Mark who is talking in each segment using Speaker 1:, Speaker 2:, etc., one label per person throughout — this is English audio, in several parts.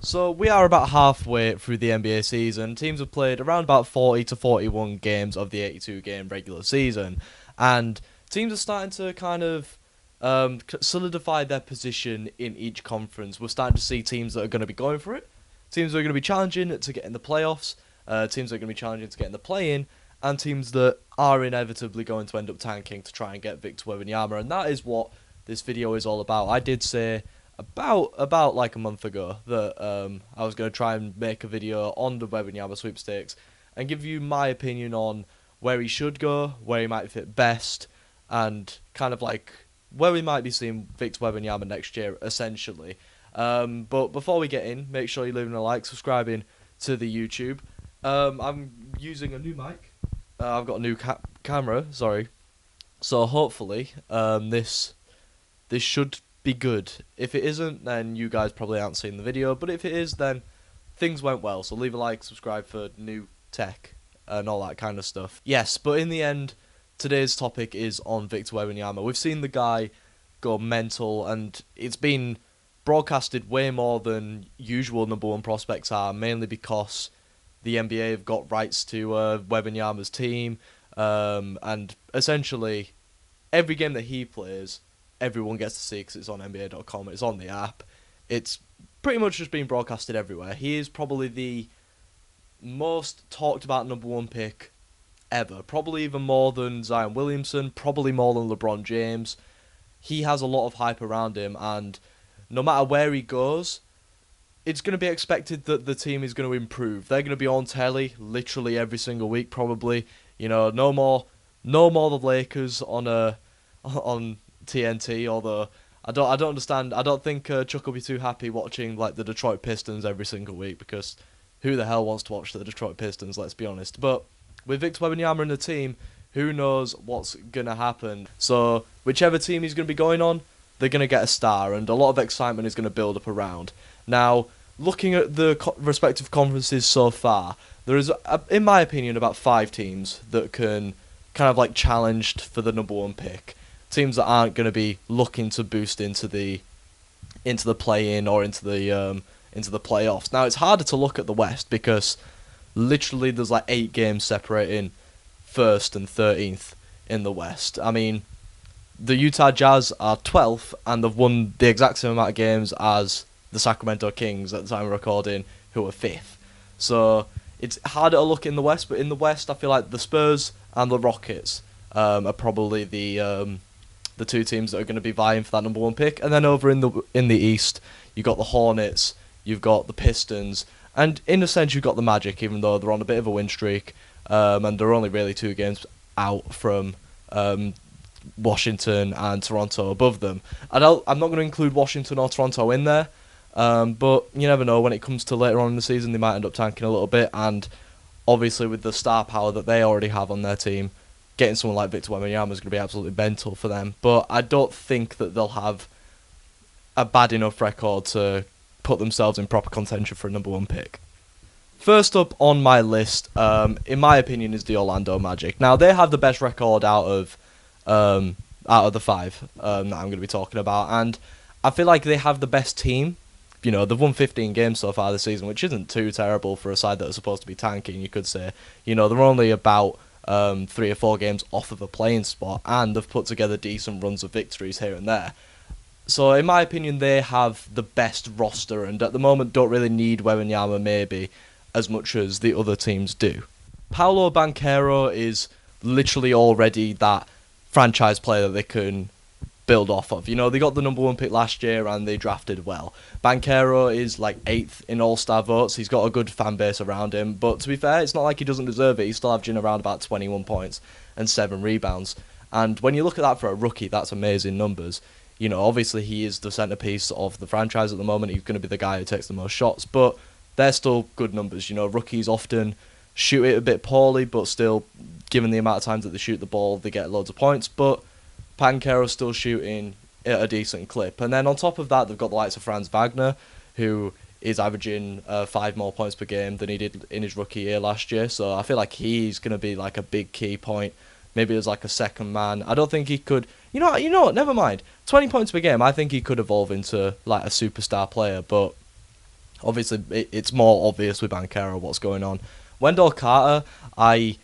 Speaker 1: So we are about halfway through the NBA season. Teams have played around about 40 to 41 games of the 82 game regular season, and teams are starting to kind of solidify their position in each conference. We're starting to see teams that are going to be going for it, teams that are going to be challenging to get in the playoffs, teams that are going to be challenging to get in the play-in, and teams that are inevitably going to end up tanking to try and get Victor Wembanyama, and that is what this video is all about. I did say about like a month ago that I was going to try and make a video on the Wembanyama sweepstakes and give you my opinion on where he should go, where he might fit best, and kind of like where we might be seeing Victor Wembanyama next year, essentially. But before we get in, make sure you're leaving a like, subscribing to the YouTube. I'm using a new mic. I've got a new camera, sorry. So hopefully this should be good. If it isn't, then you guys probably aren't seeing the video, but if it is, then things went well. So leave a like, subscribe for new tech and all that kind of stuff. Yes, but in the end, today's topic is on Victor Wembanyama. We've seen the guy go mental, and it's been broadcasted way more than usual number one prospects are, mainly because the NBA have got rights to Wembanyama's team, and essentially every game that he plays, everyone gets to see because it's on NBA.com, it's on the app. It's pretty much just being broadcasted everywhere. He is probably the most talked about number one pick ever. Probably even more than Zion Williamson, probably more than LeBron James. He has a lot of hype around him, and no matter where he goes, it's going to be expected that the team is going to improve. They're going to be on telly literally every single week, probably. You know, no more the Lakers on TNT, although I don't understand. I don't think Chuck will be too happy watching like the Detroit Pistons every single week, because who the hell wants to watch the Detroit Pistons, let's be honest. But with Victor Wembanyama in the team, who knows what's going to happen. So whichever team he's going to be going on, they're going to get a star, and a lot of excitement is going to build up around. Now, looking at the respective conferences so far, there is, in my opinion, about 5 teams that can kind of like challenged for the number one pick. Teams that aren't going to be looking to boost into the play-in or into the playoffs. Now, it's harder to look at the West because literally there's like 8 games separating 1st and 13th in the West. I mean, the Utah Jazz are 12th, and they've won the exact same amount of games as the Sacramento Kings at the time of recording, who are 5th. So it's harder to look in the West, but in the West, I feel like the Spurs and the Rockets are probably the 2 teams that are going to be vying for that number one pick. And then over in the East, you've got the Hornets, you've got the Pistons, and in a sense, you've got the Magic, even though they're on a bit of a win streak, and they're only really 2 games out from Washington and Toronto above them. I'm not going to include Washington or Toronto in there, but you never know. When it comes to later on in the season, they might end up tanking a little bit, and obviously with the star power that they already have on their team, getting someone like Victor Wembanyama is going to be absolutely mental for them. But I don't think that they'll have a bad enough record to put themselves in proper contention for a number one pick. First up on my list, in my opinion, is the Orlando Magic. Now, they have the best record out of the 5 that I'm going to be talking about, and I feel like they have the best team. You know, they've won 15 games so far this season, which isn't too terrible for a side that are supposed to be tanking, you could say. You know, they're only about 3 or 4 games off of a playing spot, and they've put together decent runs of victories here and there. So, in my opinion, they have the best roster, and at the moment don't really need Wembanyama maybe as much as the other teams do. Paolo Banchero is literally already that franchise player that they can build off of. You know, they got the number one pick last year and they drafted well. Banchero is like 8th in All-Star votes. He's got a good fan base around him, but to be fair, it's not like he doesn't deserve it. He's still averaging around about 21 points and 7 rebounds. And when you look at that for a rookie, that's amazing numbers. You know, obviously he is the centerpiece of the franchise at the moment. He's going to be the guy who takes the most shots, but they're still good numbers. You know, rookies often shoot it a bit poorly, but still, given the amount of times that they shoot the ball, they get loads of points. But Banchero's still shooting at a decent clip. And then on top of that, they've got the likes of Franz Wagner, who is averaging 5 more points per game than he did in his rookie year last year. So I feel like he's going to be like a big key point. Maybe as like a second man. I don't think he could... You know what? Never mind. 20 points per game, I think he could evolve into like a superstar player. But Obviously, it's more obvious with Banchero what's going on. Wendell Carter, I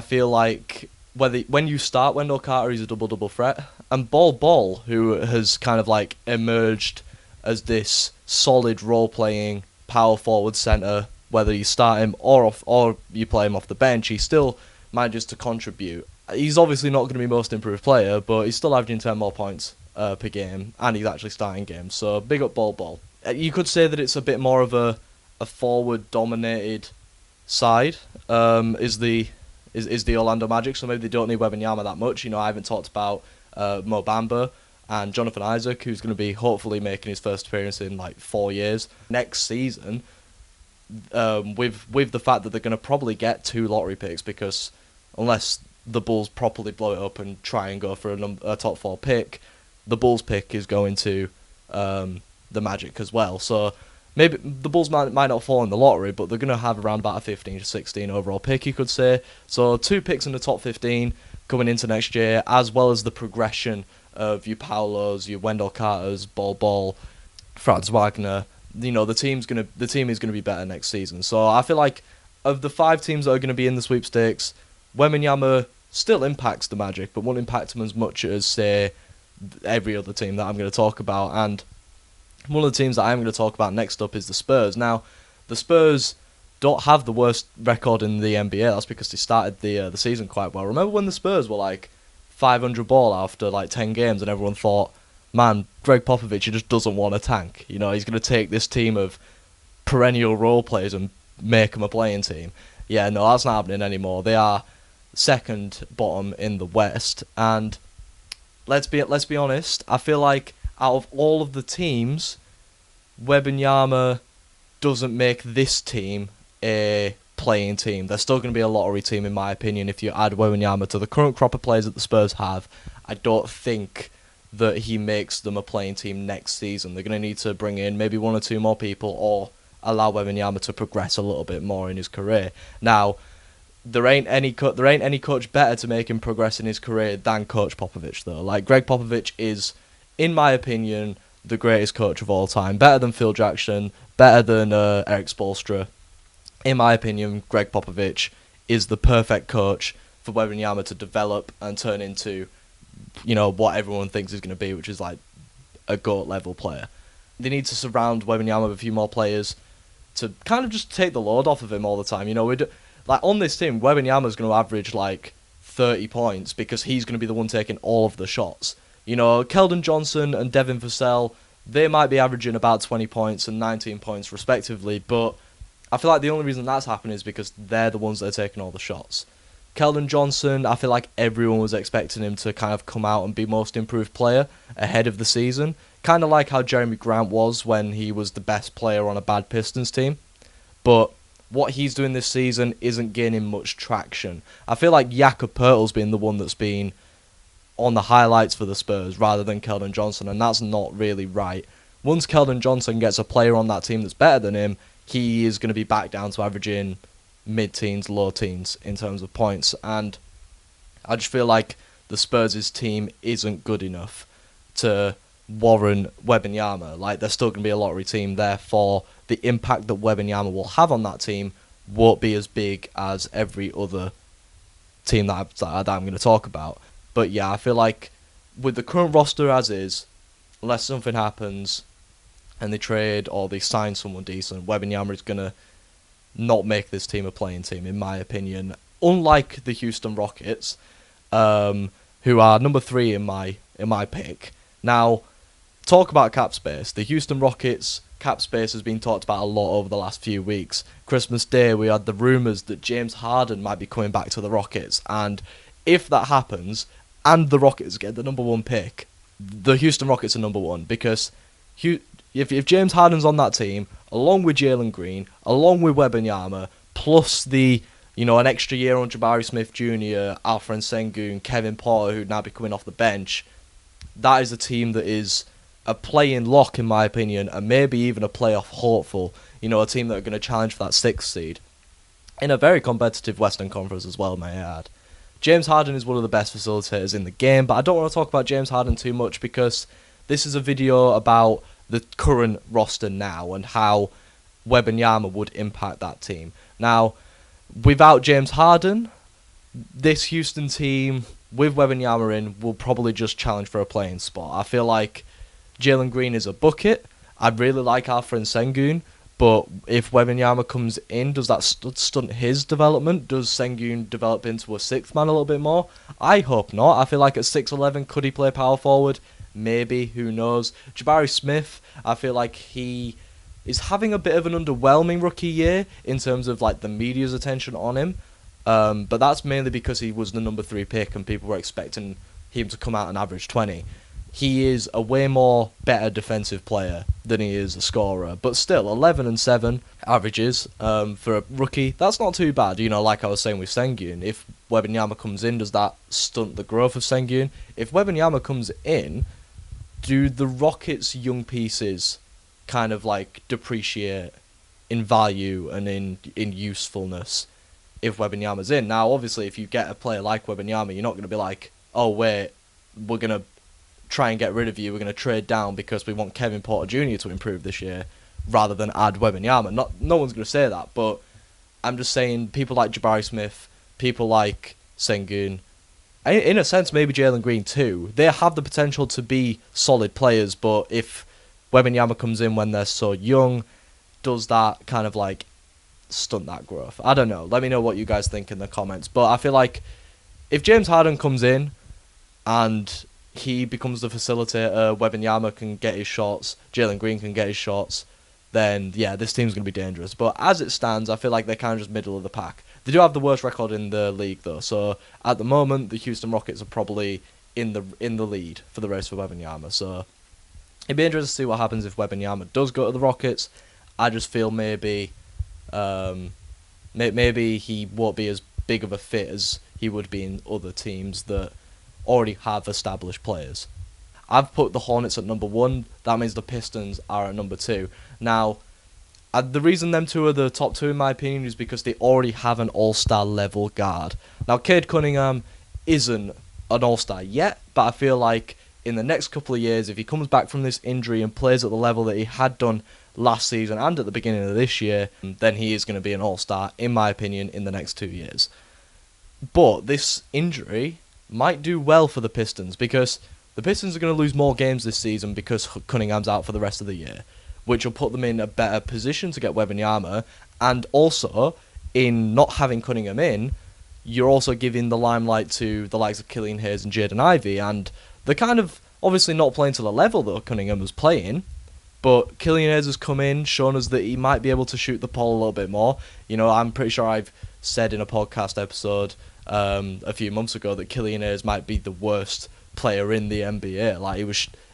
Speaker 1: feel like when you start Wendell Carter, he's a double threat, and Ball, who has kind of like emerged as this solid role playing power forward center, whether you start him or you play him off the bench, he still manages to contribute. He's obviously not going to be most improved player, but he's still averaging 10 more points per game, and he's actually starting games. So big up Ball. You could say that it's a bit more of a forward dominated side. Is the Orlando Magic, so maybe they don't need Wembanyama that much. I haven't talked about Mo Bamba and Jonathan Isaac, who's going to be hopefully making his first appearance in like 4 years next season. With the fact that they're going to probably get 2 lottery picks, because unless the Bulls properly blow it up and try and go for a top 4 pick, the Bulls pick is going to the Magic as well. So maybe the Bulls might not fall in the lottery, but they're going to have around about a 15 to 16 overall pick, you could say. So 2 picks in the top 15 coming into next year, as well as the progression of your Paulos, your Wendell Carters, Ball, Franz Wagner. The team is going to be better next season. So I feel like of the 5 teams that are going to be in the sweepstakes, Wembanyama still impacts the Magic, but won't impact them as much as, say, every other team that I'm going to talk about. And one of the teams that I'm going to talk about next up is the Spurs. Now, the Spurs don't have the worst record in the NBA. That's because they started the season quite well. Remember when the Spurs were like 500 ball after like 10 games, and everyone thought, man, Greg Popovich, he just doesn't want a tank. He's going to take this team of perennial role players and make them a playing team. Yeah, no, that's not happening anymore. They are second bottom in the West, and let's be honest. I feel like out of all of the teams, Wembanyama doesn't make this team a playing team. They're still going to be a lottery team, in my opinion, if you add Wembanyama to the current crop of players that the Spurs have. I don't think that he makes them a playing team next season. They're going to need to bring in maybe 1 or 2 more people, or allow Wembanyama to progress a little bit more in his career. Now, there ain't any coach better to make him progress in his career than Coach Popovich, though. Like, Greg Popovich is, in my opinion, the greatest coach of all time. Better than Phil Jackson, better than Eric Spoelstra. In my opinion, Greg Popovich is the perfect coach for Wembanyama to develop and turn into, what everyone thinks he's going to be, which is like a GOAT level player. They need to surround Wembanyama with a few more players to kind of just take the load off of him all the time. Like on this team, Wembanyama's going to average like 30 points because he's going to be the one taking all of the shots. Keldon Johnson and Devin Vassell, they might be averaging about 20 points and 19 points respectively, but I feel like the only reason that's happening is because they're the ones that are taking all the shots. Keldon Johnson, I feel like everyone was expecting him to kind of come out and be most improved player ahead of the season. Kind of like how Jeremy Grant was when he was the best player on a bad Pistons team. But what he's doing this season isn't gaining much traction. I feel like Jakob Poeltl's been the one that's been on the highlights for the Spurs rather than Keldon Johnson, and that's not really right. Once Keldon Johnson gets a player on that team that's better than him, he is going to be back down to averaging mid-teens, low teens in terms of points, and I just feel like the Spurs' team isn't good enough to warrant Wembanyama. Like, they're still going to be a lottery team, therefore the impact that Wembanyama will have on that team won't be as big as every other team that I'm going to talk about. But yeah, I feel like with the current roster as is, unless something happens and they trade or they sign someone decent, Wembanyama is going to not make this team a playing team, in my opinion. Unlike the Houston Rockets, who are number 3 in my pick. Now, talk about cap space. The Houston Rockets cap space has been talked about a lot over the last few weeks. Christmas Day, we had the rumours that James Harden might be coming back to the Rockets, and if that happens, and the Rockets get the number 1 pick, the Houston Rockets are number 1, because if James Harden's on that team, along with Jalen Green, along with Wembanyama, plus an extra year on Jabari Smith Jr., Alfred Sengun, Kevin Porter, who'd now be coming off the bench, that is a team that is a play-in lock, in my opinion, and maybe even a playoff hopeful. A team that are going to challenge for that 6th seed in a very competitive Western Conference as well, may I add. James Harden is one of the best facilitators in the game, but I don't want to talk about James Harden too much because this is a video about the current roster now and how Wembanyama would impact that team. Now, without James Harden, this Houston team with Wembanyama in will probably just challenge for a playing spot. I feel like Jalen Green is a bucket. I'd really like Alfred Sengun, but if Wembanyama comes in, does that stunt his development? Does Sengun develop into a sixth man a little bit more? I hope not. I feel like at 6'11", could he play power forward? Maybe, who knows? Jabari Smith, I feel like he is having a bit of an underwhelming rookie year in terms of like the media's attention on him. But that's mainly because he was the number 3 pick and people were expecting him to come out and average 20. He is a way more better defensive player than he is a scorer. But still, 11 and 7 averages for a rookie, that's not too bad. You know, like I was saying with Sengun, if Wembanyama comes in, does that stunt the growth of Sengun? If Wembanyama comes in, do the Rockets' young pieces kind of like depreciate in value and in usefulness if Wembanyama's in? Now, obviously, if you get a player like Wembanyama, you're not going to be like, oh, wait, we're going to try and get rid of you, we're going to trade down because we want Kevin Porter Jr. to improve this year, rather than add Wembanyama. No one's going to say that, but I'm just saying people like Jabari Smith, people like Sengun, in a sense maybe Jalen Green too, they have the potential to be solid players, but if Wembanyama comes in when they're so young, does that kind of like stunt that growth? I don't know. Let me know what you guys think in the comments. But I feel like if James Harden comes in and he becomes the facilitator, Wembanyama can get his shots, Jalen Green can get his shots, then yeah, this team's going to be dangerous. But as it stands, I feel like they're kind of just middle of the pack. They do have the worst record in the league though, so at the moment the Houston Rockets are probably in the lead for the race for Wembanyama. So it'd be interesting to see what happens if Wembanyama does go to the Rockets. I just feel maybe he won't be as big of a fit as he would be in other teams that already have established players. I've put the Hornets at number 1. That means the Pistons are at number 2. Now, the reason them two are the top 2 in my opinion is because they already have an all-star level guard. Now, Cade Cunningham isn't an all-star yet, but I feel like in the next couple of years, if he comes back from this injury and plays at the level that he had done last season and at the beginning of this year, then he is going to be an all-star, in my opinion, in the next 2 years. But this injury might do well for the Pistons, because the Pistons are going to lose more games this season because Cunningham's out for the rest of the year, which will put them in a better position to get Wembanyama, and also, in not having Cunningham in, you're also giving the limelight to the likes of Killian Hayes and Jaden Ivey, and they're kind of obviously not playing to the level that Cunningham was playing, but Killian Hayes has come in, shown us that he might be able to shoot the ball a little bit more. You know, I'm pretty sure I've said in a podcast episode a few months ago that Killian Hayes might be the worst player in the NBA. Like,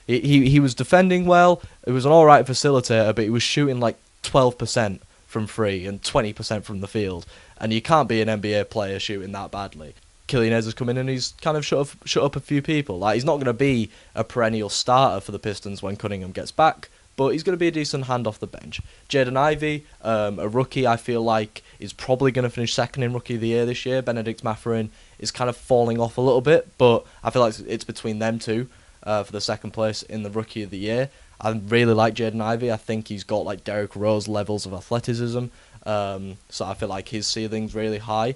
Speaker 1: he was defending well, he was an alright facilitator, but he was shooting like 12% from free and 20% from the field, and you can't be an NBA player shooting that badly. Killian Hayes has come in and he's kind of shut up a few people. Like, he's not going to be a perennial starter for the Pistons when Cunningham gets back, but he's going to be a decent hand off the bench. Jaden Ivey, a rookie, I feel like is probably going to finish second in Rookie of the Year this year. Benedict Mathurin is kind of falling off a little bit, but I feel like it's between them two for the second place in the Rookie of the Year. I really like Jaden Ivey. I think he's got like Derrick Rose levels of athleticism, so I feel like his ceiling's really high.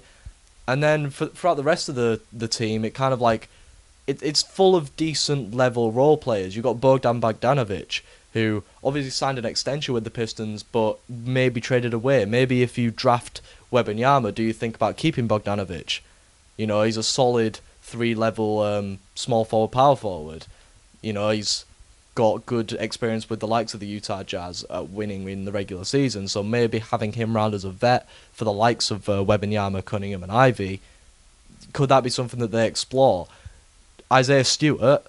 Speaker 1: And then throughout the rest of the team, it kind of like it's full of decent level role players. You've got Bogdan Bogdanovic, who obviously signed an extension with the Pistons, but maybe traded away. Maybe if you draft Wembanyama, do you think about keeping Bogdanovic? You know, he's a solid 3-level small forward, power forward. You know, he's got good experience with the likes of the Utah Jazz at winning in the regular season, so maybe having him round as a vet for the likes of Wembanyama, Cunningham and Ivey, could that be something that they explore? Isaiah Stewart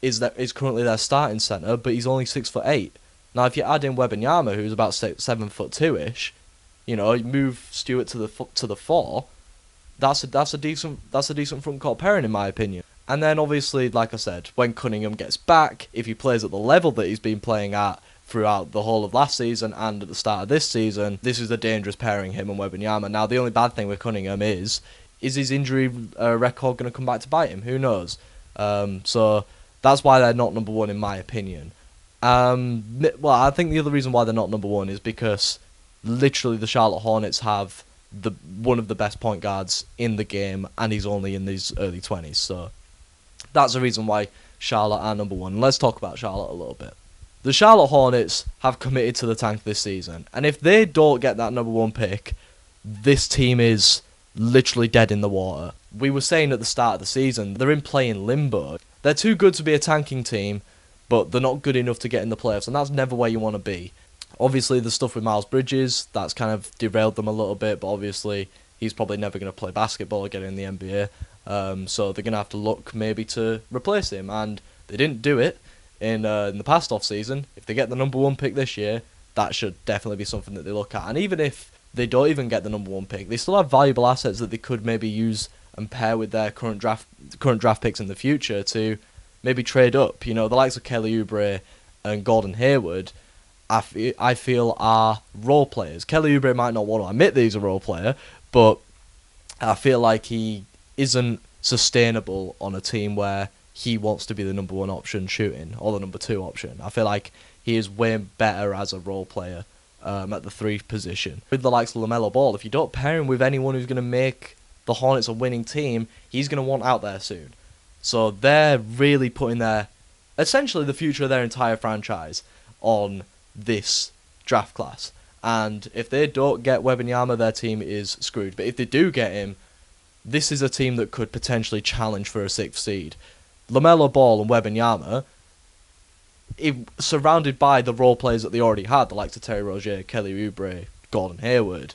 Speaker 1: is currently their starting centre, but he's only 6'8". Now, if you add in Wembanyama, who's about 7'2" ish, you know, you move Stewart to the 4. That's a decent front court pairing in my opinion. And then obviously, like I said, when Cunningham gets back, if he plays at the level that he's been playing at throughout the whole of last season and at the start of this season, this is a dangerous pairing, him and Wembanyama. Now, the only bad thing with Cunningham is his injury record going to come back to bite him? Who knows? So that's why they're not number 1 in my opinion. Well, I think the other reason why they're not number 1 is because literally the Charlotte Hornets have one of the best point guards in the game, and he's only in his early 20s. So that's the reason why Charlotte are number one. Let's talk about Charlotte a little bit. The Charlotte Hornets have committed to the tank this season, and if they don't get that number one pick, this team is literally dead in the water. We were saying at the start of the season, they're in playing limbo. They're too good to be a tanking team, but they're not good enough to get in the playoffs, and that's never where you want to be. Obviously, the stuff with Miles Bridges, that's kind of derailed them a little bit, but obviously he's probably never going to play basketball again in the NBA, so they're going to have to look maybe to replace him, and they didn't do it in the past off-season. If they get the number one pick this year, that should definitely be something that they look at, and even if they don't even get the number one pick, they still have valuable assets that they could maybe use and pair with their current draft picks in the future to maybe trade up. You know, the likes of Kelly Oubre and Gordon Hayward, I feel are role players. Kelly Oubre might not want to admit that he's a role player, but I feel like he isn't sustainable on a team where he wants to be the number one option shooting or the number two option. I feel like he is way better as a role player at the three position. With the likes of LaMelo Ball, if you don't pair him with anyone who's going to make the Hornets a winning team, he's going to want out there soon. So they're really putting essentially the future of their entire franchise on this draft class. And if they don't get Wembanyama, their team is screwed. But if they do get him, this is a team that could potentially challenge for a sixth seed. LaMelo Ball and Wembanyama, surrounded by the role players that they already had, the likes of Terry Rozier, Kelly Oubre, Gordon Hayward,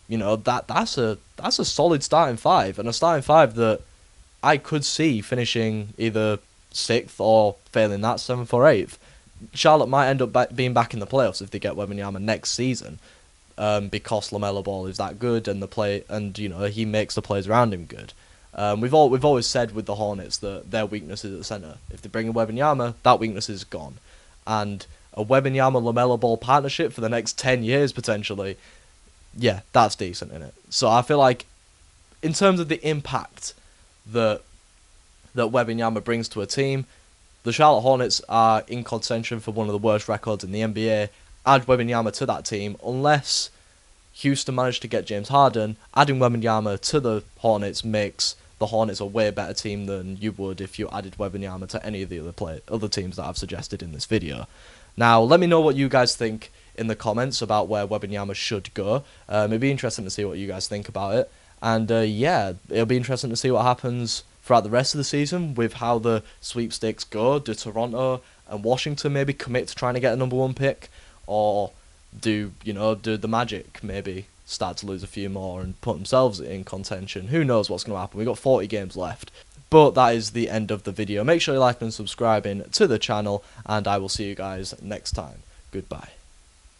Speaker 1: you know, that's a solid starting five, and a starting five that I could see finishing either sixth or failing that 7th or 8th. Charlotte might end up being back in the playoffs if they get Wembanyama next season, because LaMelo Ball is that good, and you know, he makes the players around him good. We've always said with the Hornets that their weakness is at the centre. If they bring in Wembanyama, that weakness is gone. And a Wembanyama-LaMelo Ball partnership for the next 10 years, potentially, yeah, that's decent, innit? So I feel like, in terms of the impact that Wembanyama brings to a team, the Charlotte Hornets are in contention for one of the worst records in the NBA. Add Wembanyama to that team, unless Houston managed to get James Harden, adding Wembanyama to the Hornets makes the Hornets a way better team than you would if you added Wembanyama to any of the other teams that I've suggested in this video. Now, let me know what you guys think in the comments about where Wembanyama should go. It'd be interesting to see what you guys think about it. And yeah, it'll be interesting to see what happens throughout the rest of the season with how the sweepstakes go. Do Toronto and Washington maybe commit to trying to get a number one pick? Or do the Magic maybe start to lose a few more and put themselves in contention? Who knows what's going to happen? We've got 40 games left. But that is the end of the video. Make sure you like and subscribing to the channel, and I will see you guys next time. Goodbye.